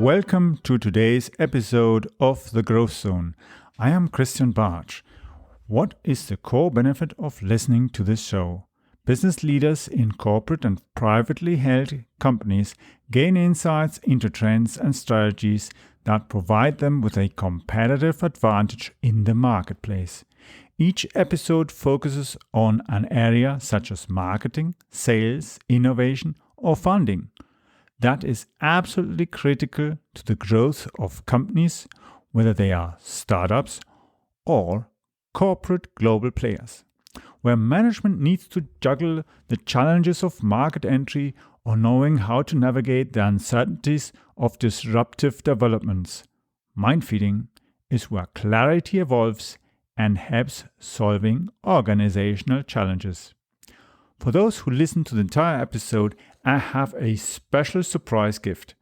welcome to today's episode of The Growth Zone. I am Christian Bartsch. What is the core benefit of listening to this show? Business leaders in corporate and privately held companies gain insights into trends and strategies that provide them with a competitive advantage in the marketplace. Each episode focuses on an area such as marketing, sales, innovation, or funding that is absolutely critical to the growth of companies, whether they are startups or corporate global players, where management needs to juggle the challenges of market entry or knowing how to navigate the uncertainties of disruptive developments. Mind feeding is where clarity evolves and helps solving organizational challenges. For those who listen to the entire episode, I have a special surprise gift.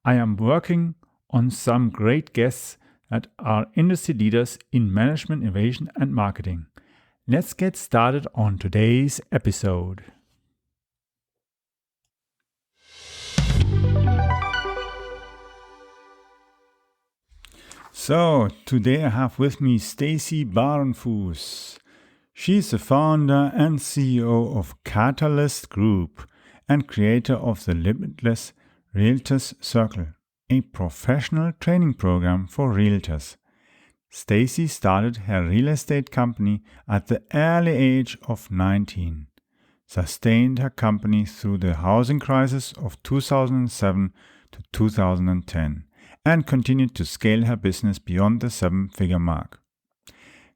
I am working on some great guests that are industry leaders in management, innovation, and marketing. Let's get started on today's episode. So, today I have with me Stacy Bahrenfuss. She's the founder and CEO of Catalyst Group and creator of the Limitless Realtors Circle, a professional training program for realtors. Stacy started her real estate company at the early age of 19, sustained her company through the housing crisis of 2007 to 2010, and continued to scale her business beyond the seven-figure mark.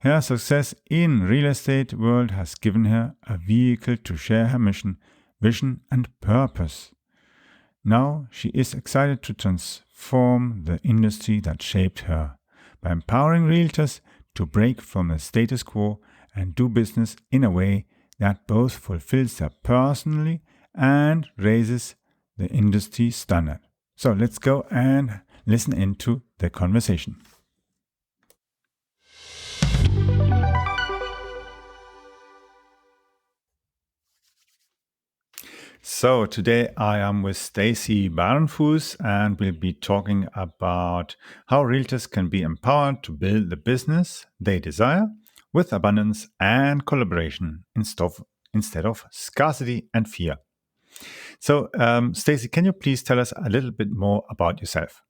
Her success in real estate world has given her a vehicle to share her mission, vision, and purpose. Now she is excited to transform the industry that shaped her by empowering realtors to break from the status quo and do business in a way that both fulfills their personally and raises the industry standard. So let's go and listen into the conversation. So today I am with Stacy Bahrenfuss and we'll be talking about how realtors can be empowered to build the business they desire with abundance and collaboration instead of scarcity and fear. So Stacy, can you please tell us a little bit more about yourself?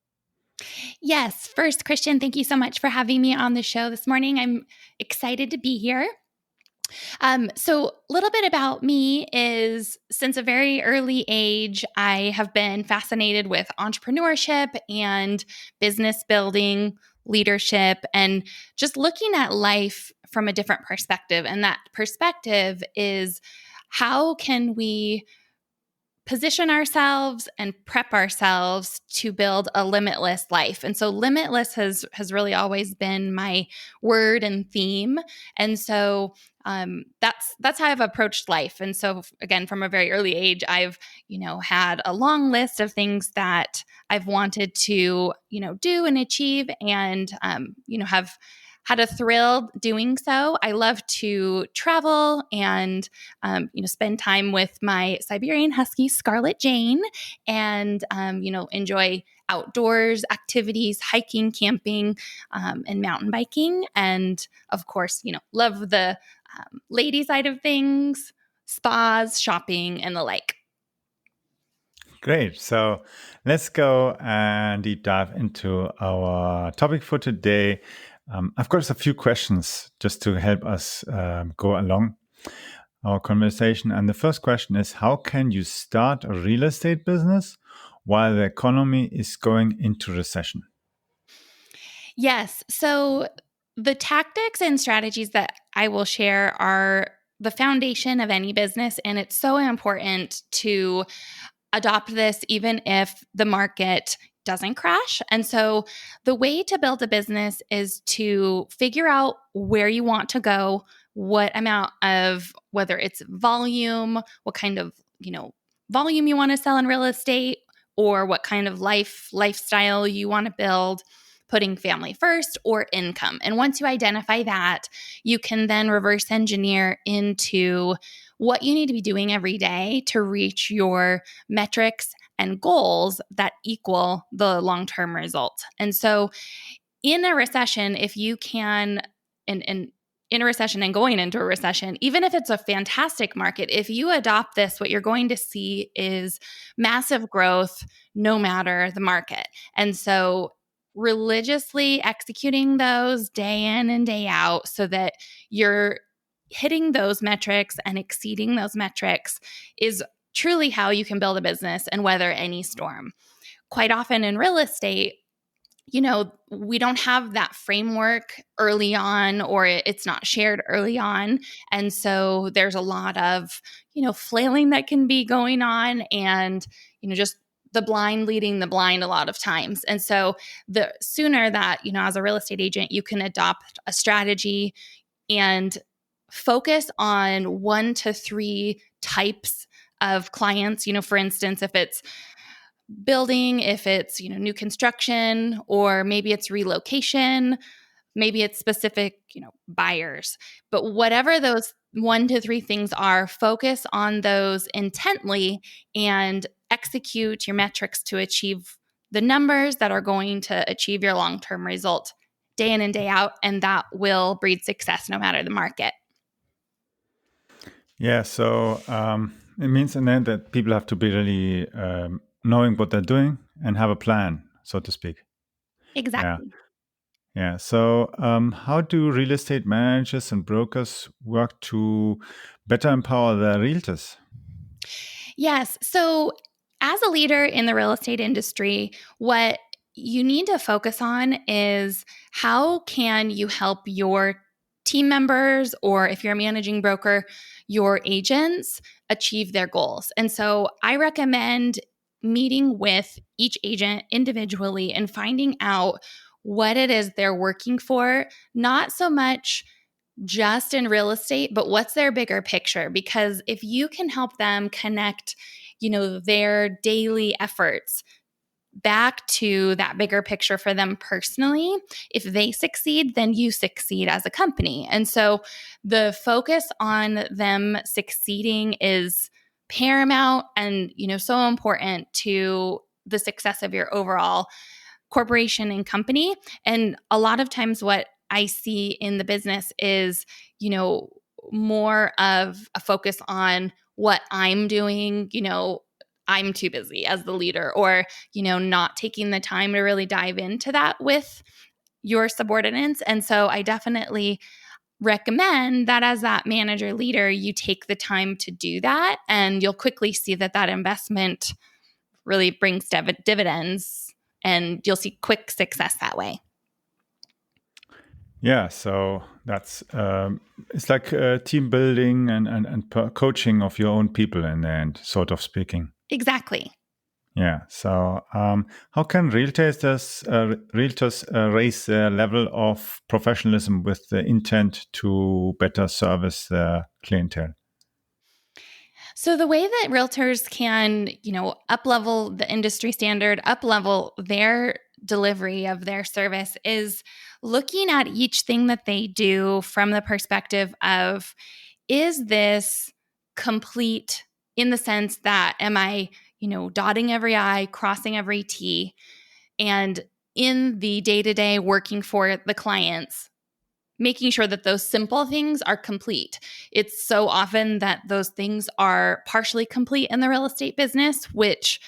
Yes. First, Christian, thank you so much for having me on the show this morning. I'm excited to be here. So a little bit about me is since a very early age, I have been fascinated with entrepreneurship and business building, leadership, and just looking at life from a different perspective. And that perspective is how can we position ourselves and prep ourselves to build a limitless life. And so limitless has really always been my word and theme. And so that's how I've approached life. And so again, from a very early age, I've, had a long list of things that I've wanted to, do and achieve and, have had a thrill doing so. I love to travel and, spend time with my Siberian Husky, Scarlet Jane, and, enjoy outdoors activities, hiking, camping, and mountain biking. And of course, love the lady side of things, spas, shopping, and the like. Great. So let's go and deep dive into our topic for today. I've got a few questions just to help us go along our conversation. And the first question is, how can you start a real estate business while the economy is going into recession? Yes. So the tactics and strategies that I will share are the foundation of any business. And it's so important to adopt this even if the market doesn't crash. And so the way to build a business is to figure out where you want to go, what amount of, whether it's volume, what kind of, volume you want to sell in real estate, or what kind of lifestyle you want to build, putting family first or income. And once you identify that, you can then reverse engineer into what you need to be doing every day to reach your metrics and goals that equal the long-term result. And so in a recession, if you can, and in a recession and going into a recession, even if it's a fantastic market, if you adopt this, what you're going to see is massive growth no matter the market. And so religiously executing those day in and day out so that you're hitting those metrics and exceeding those metrics is truly how you can build a business and weather any storm. Quite often in real estate, we don't have that framework early on, or it's not shared early on. And so there's a lot of, flailing that can be going on and, just the blind leading the blind a lot of times. And so the sooner that, as a real estate agent, you can adopt a strategy and focus on 1 to 3 types of clients, for instance, if it's building, if it's, new construction, or maybe it's relocation, maybe it's specific, buyers. But whatever those 1 to 3 things are, focus on those intently and execute your metrics to achieve the numbers that are going to achieve your long-term result day in and day out. And that will breed success no matter the market. Yeah, so it means in the end that people have to be really knowing what they're doing and have a plan, so to speak. Exactly. Yeah. So how do real estate managers and brokers work to better empower their realtors? Yes. So, as a leader in the real estate industry, what you need to focus on is how can you help your team members, or if you're a managing broker, your agents achieve their goals. And so I recommend meeting with each agent individually and finding out what it is they're working for, not so much just in real estate, but what's their bigger picture? Because if you can help them connect, their daily efforts back to that bigger picture for them personally, if they succeed, then you succeed as a company. And so the focus on them succeeding is paramount and, so important to the success of your overall corporation and company. And a lot of times what I see in the business is, more of a focus on what I'm doing, I'm too busy as the leader, or, not taking the time to really dive into that with your subordinates. And so I definitely recommend that as that manager leader, you take the time to do that, and you'll quickly see that that investment really brings dividends, and you'll see quick success that way. Yeah, so that's it's like team building and coaching of your own people in the end, sort of speaking. Exactly. Yeah. So how can realtors raise their level of professionalism with the intent to better service their clientele? So the way that realtors can, up-level the industry standard, up-level their delivery of their service is looking at each thing that they do from the perspective of, is this complete in the sense that am I, dotting every I, crossing every T, and in the day-to-day working for the clients, making sure that those simple things are complete. It's so often that those things are partially complete in the real estate business, which,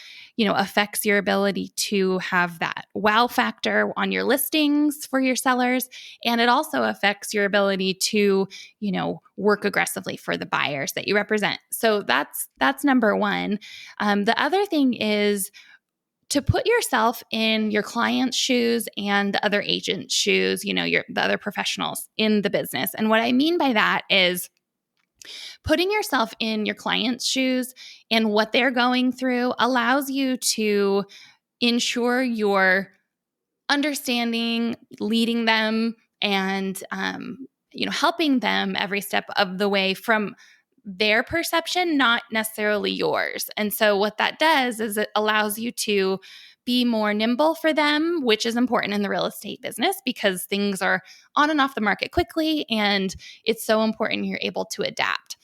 affects your ability to have that wow factor on your listings for your sellers. And it also affects your ability to, work aggressively for the buyers that you represent. So that's number one. The other thing is to put yourself in your client's shoes and the other agent's shoes, the other professionals in the business. And what I mean by that is putting yourself in your client's shoes and what they're going through allows you to ensure you're understanding, leading them, and helping them every step of the way from their perception, not necessarily yours. And so what that does is it allows you to be more nimble for them, which is important in the real estate business because things are on and off the market quickly, and it's so important you're able to adapt.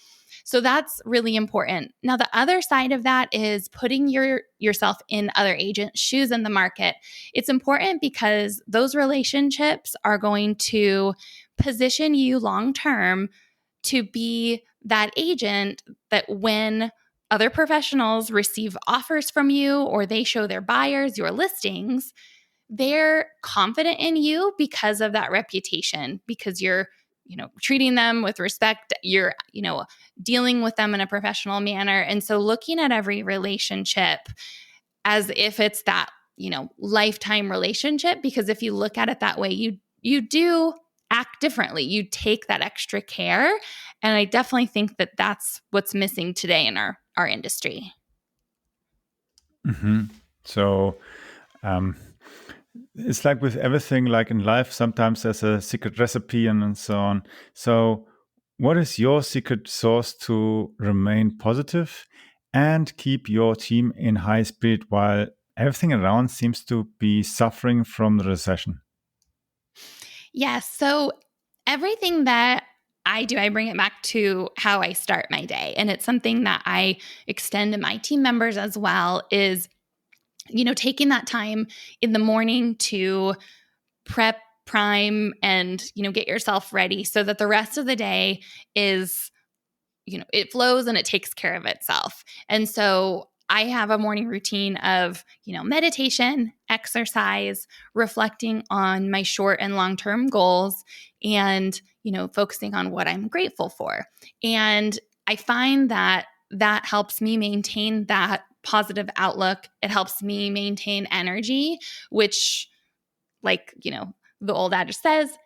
So that's really important. Now, the other side of that is putting yourself in other agents' shoes in the market. It's important because those relationships are going to position you long term to be that agent that when other professionals receive offers from you or they show their buyers your listings, they're confident in you because of that reputation, because you're, treating them with respect, you're, dealing with them in a professional manner. And so looking at every relationship as if it's that, lifetime relationship, because if you look at it that way, you do act differently. You take that extra care. And I definitely think that that's what's missing today in our industry. Mm-hmm. So it's like with everything, like in life, sometimes there's a secret recipe and so on. So what is your secret sauce to remain positive and keep your team in high spirit while everything around seems to be suffering from the recession? Yes. So everything that I do, I bring it back to how I start my day. And it's something that I extend to my team members as well is, taking that time in the morning to prep, prime, and, get yourself ready so that the rest of the day is, it flows and it takes care of itself. And so I have a morning routine of, meditation, exercise, reflecting on my short and long term goals, and, focusing on what I'm grateful for. And I find that that helps me maintain that positive outlook. It helps me maintain energy, which, like, the old adage says,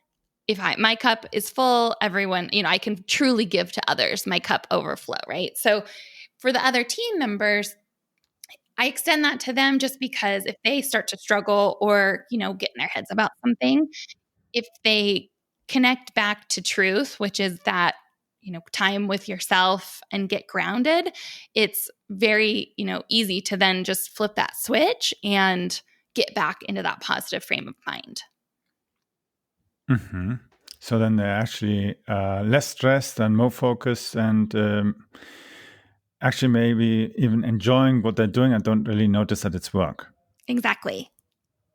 if my cup is full, everyone, I can truly give to others, my cup overflow, right? So for the other team members, I extend that to them just because if they start to struggle or, get in their heads about something, if they connect back to truth, which is that, time with yourself and get grounded, it's very, easy to then just flip that switch and get back into that positive frame of mind. Mm-hmm. So then they're actually less stressed and more focused and actually maybe even enjoying what they're doing. I don't really notice that it's work. Exactly.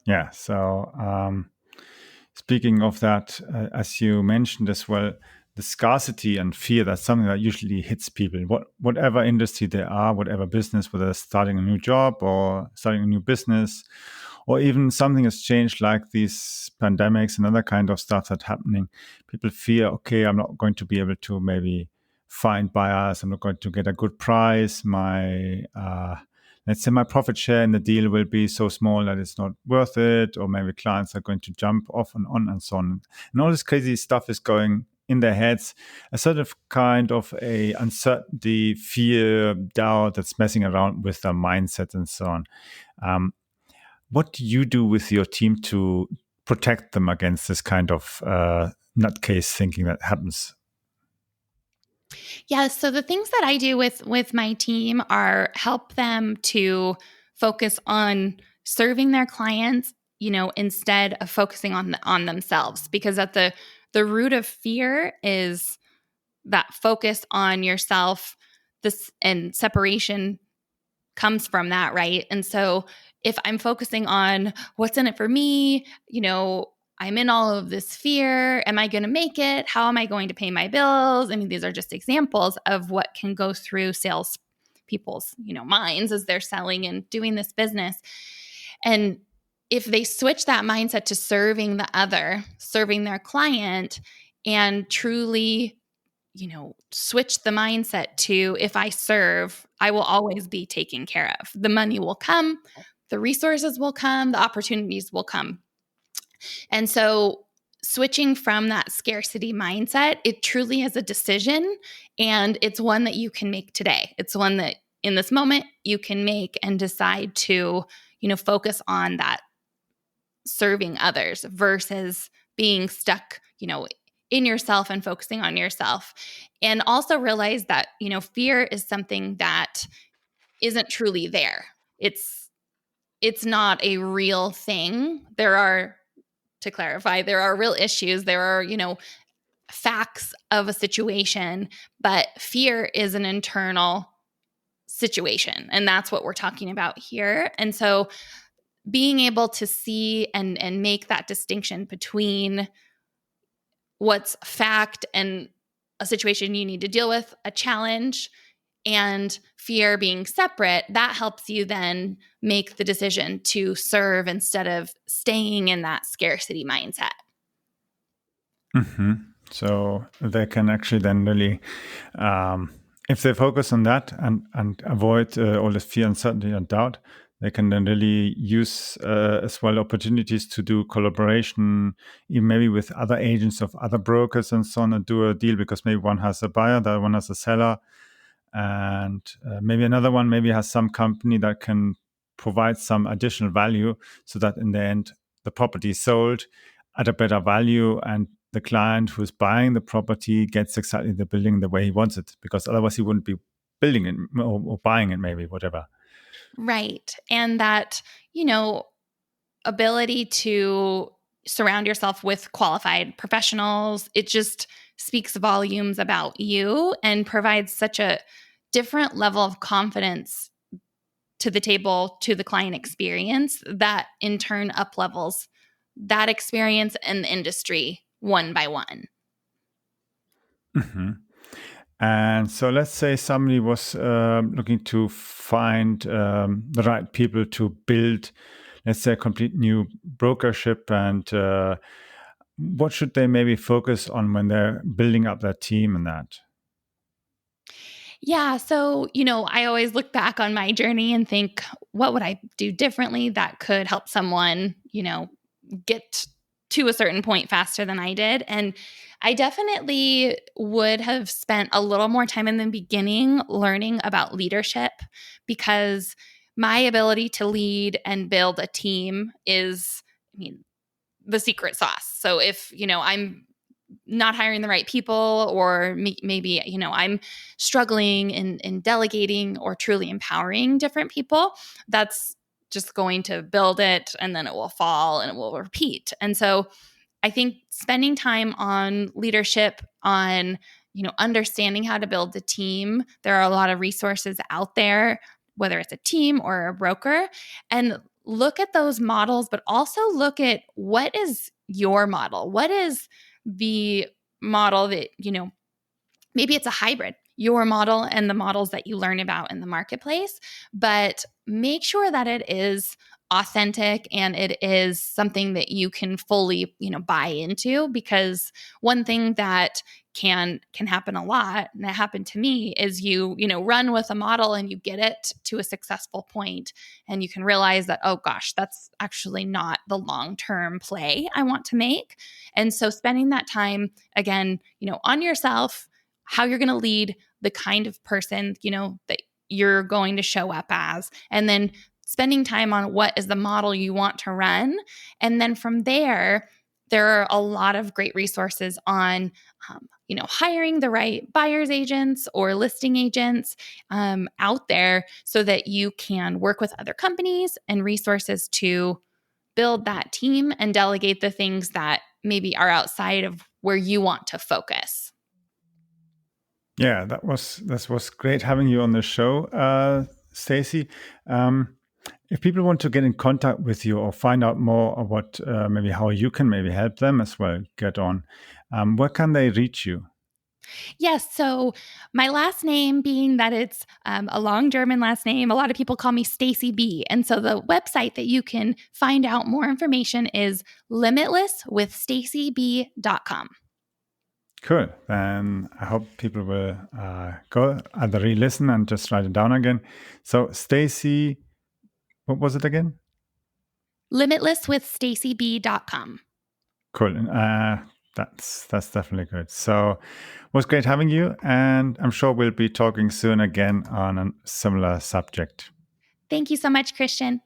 Yeah. So speaking of that, as you mentioned as well, the scarcity and fear, that's something that usually hits people, whatever industry they are, whatever business, whether they're starting a new job or starting a new business, or even something has changed like these pandemics and other kind of stuff that's happening. People fear, okay, I'm not going to be able to maybe find buyers. I'm not going to get a good price. Let's say my profit share in the deal will be so small that it's not worth it, or maybe clients are going to jump off and on and so on. And all this crazy stuff is going in their heads, a sort of kind of a uncertainty, fear, doubt that's messing around with their mindset and so on. What do you do with your team to protect them against this kind of nutcase thinking that happens? Yeah, so the things that I do with my team are help them to focus on serving their clients, instead of focusing on themselves, because at the root of fear is that focus on yourself, this and separation comes from that, right? And so if I'm focusing on what's in it for me, I'm in all of this fear. Am I going to make it? How am I going to pay my bills? I mean, these are just examples of what can go through sales people's, minds as they're selling and doing this business. And if they switch that mindset to serving the other, serving their client, and truly switch the mindset to if I serve, I will always be taken care of. The money will come, the resources will come, the opportunities will come. And so switching from that scarcity mindset, it truly is a decision, and it's one that you can make today. It's one that in this moment you can make and decide to, focus on that serving others versus being stuck, in yourself and focusing on yourself. And also realize that, fear is something that isn't truly there. It's not a real thing. To clarify, there are real issues. There are, facts of a situation, but fear is an internal situation. And that's what we're talking about here. And so being able to see and make that distinction between what's fact and a situation you need to deal with, a challenge, and fear being separate, that helps you then make the decision to serve instead of staying in that scarcity mindset. Mm-hmm. So they can actually then really, if they focus on that and avoid all this fear, uncertainty, and doubt, they can then really use as well opportunities to do collaboration, even maybe with other agents of other brokers and so on, and do a deal because maybe one has a buyer, the other one has a seller, and maybe another one maybe has some company that can provide some additional value so that in the end the property is sold at a better value and the client who's buying the property gets exactly the building the way he wants it, because otherwise he wouldn't be building it or buying it, maybe, whatever. Right. And that, ability to surround yourself with qualified professionals, it just speaks volumes about you and provides such a different level of confidence to the table, to the client experience, that in turn up levels that experience and the industry one by one. Mm-hmm. And so let's say somebody was looking to find the right people to build, let's say, a complete new brokership, and what should they maybe focus on when they're building up their team and that? Yeah. So, I always look back on my journey and think, what would I do differently that could help someone, get to a certain point faster than I did? And I definitely would have spent a little more time in the beginning learning about leadership, because my ability to lead and build a team is, the secret sauce. So if, I'm not hiring the right people, or maybe, I'm struggling in delegating or truly empowering different people, that's just going to build it, and then it will fall and it will repeat. And so I think spending time on leadership, on, understanding how to build a team, there are a lot of resources out there, whether it's a team or a broker, and look at those models, but also look at what is your model. What is the model that, maybe it's a hybrid, your model and the models that you learn about in the marketplace, but make sure that it is authentic and it is something that you can fully, buy into. Because one thing that can happen a lot, and it happened to me, is you run with a model and you get it to a successful point, and you can realize that, oh gosh, that's actually not the long-term play I want to make. And so spending that time again, on yourself, how you're going to lead, the kind of person, that you're going to show up as, and then spending time on what is the model you want to run. And then from there are a lot of great resources on, hiring the right buyer's agents or listing agents out there, so that you can work with other companies and resources to build that team and delegate the things that maybe are outside of where you want to focus. Yeah, that was great having you on the show, Stacy. If people want to get in contact with you or find out more about maybe how you can maybe help them as well get on, where can they reach you? Yes. So my last name, being that it's a long German last name, a lot of people call me Stacy B. And so the website that you can find out more information is limitlesswithstacyb.com. Cool. Then I hope people will go either re-listen and just write it down again. So Stacy, what was it again? Limitlesswithstacyb.com. Cool. That's definitely good. So it was great having you, and I'm sure we'll be talking soon again on a similar subject. Thank you so much, Christian.